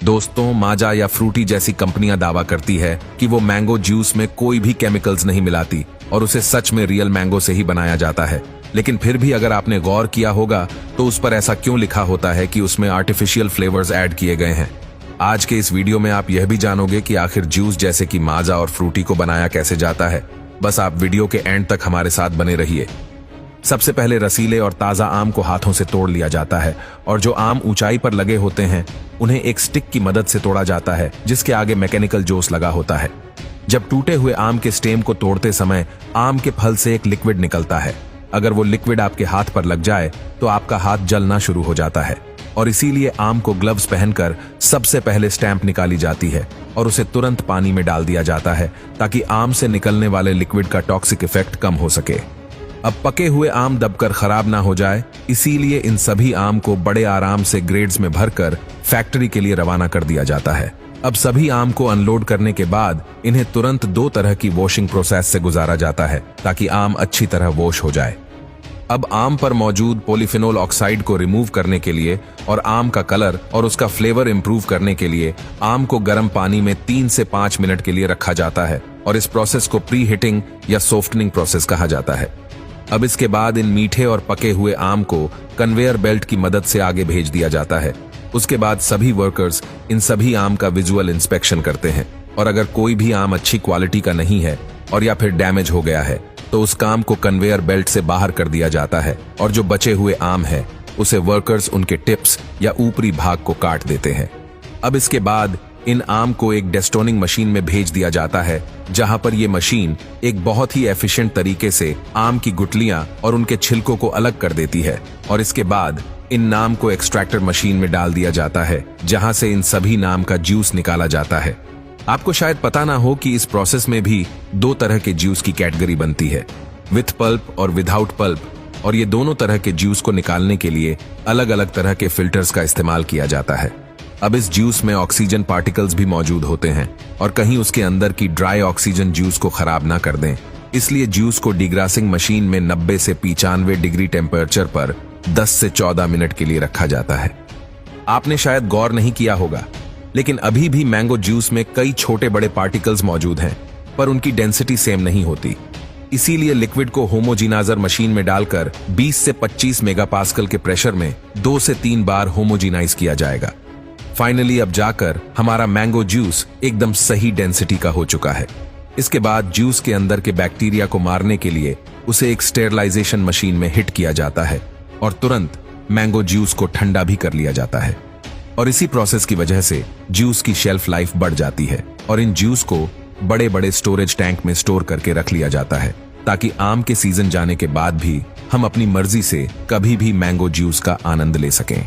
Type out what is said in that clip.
दोस्तों, माजा या फ्रूटी जैसी कंपनियां दावा करती है कि वो मैंगो जूस में कोई भी केमिकल्स नहीं मिलाती और उसे सच में रियल मैंगो से ही बनाया जाता है। लेकिन फिर भी अगर आपने गौर किया होगा तो उस पर ऐसा क्यों लिखा होता है कि उसमें आर्टिफिशियल फ्लेवर्स ऐड किए गए हैं। आज के इस वीडियो में आप यह भी जानोगे कि आखिर जूस जैसे कि माजा और फ्रूटी को बनाया कैसे जाता है। बस आप वीडियो के एंड तक हमारे साथ बने रहिए। सबसे पहले रसीले और ताजा आम को हाथों से तोड़ लिया जाता है और जो आम ऊंचाई पर लगे होते हैं उन्हें एक स्टिक की मदद से तोड़ा जाता है जिसके आगे मैकेनिकल जोश लगा होता है। जब टूटे हुए आम के स्टेम को तोड़ते समय आम के फल से एक लिक्विड निकलता है। अगर वो लिक्विड आपके हाथ पर लग जाए तो आपका हाथ जलना शुरू हो जाता है और इसीलिए आम को ग्लव्स पहनकर सबसे पहले स्टैंप निकाली जाती है और उसे तुरंत पानी में डाल दिया जाता है ताकि आम से निकलने वाले लिक्विड का टॉक्सिक इफेक्ट कम हो सके। अब पके हुए आम दबकर खराब ना हो जाए, इसीलिए इन सभी आम को बड़े आराम से ग्रेड्स में भरकर फैक्ट्री के लिए रवाना कर दिया जाता है। अब सभी आम को अनलोड करने के बाद इन्हें तुरंत 2 तरह की वॉशिंग प्रोसेस से गुजारा जाता है ताकि आम अच्छी तरह वॉश हो जाए। अब आम पर मौजूद पॉलीफिनोल ऑक्साइड को रिमूव करने के लिए और आम का कलर और उसका फ्लेवर इंप्रूव करने के लिए आम को गर्म पानी में 3 से 5 मिनट के लिए रखा जाता है और इस प्रोसेस को प्री हीटिंग या सॉफ्टनिंग प्रोसेस कहा जाता है। अब इसके बाद इन मीठे और पके हुए आम को कन्वेयर बेल्ट की मदद से आगे भेज दिया जाता है। उसके बाद सभी वर्कर्स इन सभी आम का विजुअल इंस्पेक्शन करते हैं और अगर कोई भी आम अच्छी क्वालिटी का नहीं है और या फिर डैमेज हो गया है तो उस काम को कन्वेयर बेल्ट से बाहर कर दिया जाता है और जो बचे हुए आम है उसे वर्कर्स उनके टिप्स या ऊपरी भाग को काट देते हैं। अब इसके बाद इन आम को एक डेस्टोनिंग मशीन में भेज दिया जाता है जहां पर यह मशीन एक बहुत ही एफिशिएंट तरीके से आम की गुठलियां और उनके छिलकों को अलग कर देती है और इसके बाद इन नाम को एक्सट्रैक्टर मशीन में डाल दिया जाता है जहां से इन सभी नाम का जूस निकाला जाता है। आपको शायद पता ना हो कि इस प्रोसेस में भी 2 तरह के जूस की कैटेगरी बनती है, विथ पल्प और विदाउट पल्प, और ये दोनों तरह के जूस को निकालने के लिए अलग अलग तरह के फिल्टर्स का इस्तेमाल किया जाता है। अब इस जूस में ऑक्सीजन पार्टिकल्स भी मौजूद होते हैं और कहीं उसके अंदर की ड्राई ऑक्सीजन जूस को खराब ना कर दें, इसलिए जूस को डिग्रासिंग मशीन में 90 से 95 डिग्री टेम्परेचर पर 10 से 14 मिनट के लिए रखा जाता है। आपने शायद गौर नहीं किया होगा लेकिन अभी भी मैंगो जूस में कई छोटे बड़े पार्टिकल्स मौजूद हैं पर उनकी डेंसिटी सेम नहीं होती। इसीलिए लिक्विड को होमोजीनाइजर मशीन में डालकर 20 से 25 मेगापास्कल के प्रेशर में 2 से 3 बार होमोजीनाइज किया जाएगा। फाइनली अब जाकर हमारा मैंगो जूस एकदम सही डेंसिटी का हो चुका है। इसके बाद जूस के अंदर के बैक्टीरिया को मारने के लिए उसे एक स्टेरलाइजेशन मशीन में हिट किया जाता है और तुरंत मैंगो जूस को ठंडा भी कर लिया जाता है और इसी प्रोसेस की वजह से जूस की शेल्फ लाइफ बढ़ जाती है और इन जूस को बड़े बड़े स्टोरेज टैंक में स्टोर करके रख लिया जाता है ताकि आम के सीजन जाने के बाद भी हम अपनी मर्जी से कभी भी मैंगो जूस का आनंद ले सकें।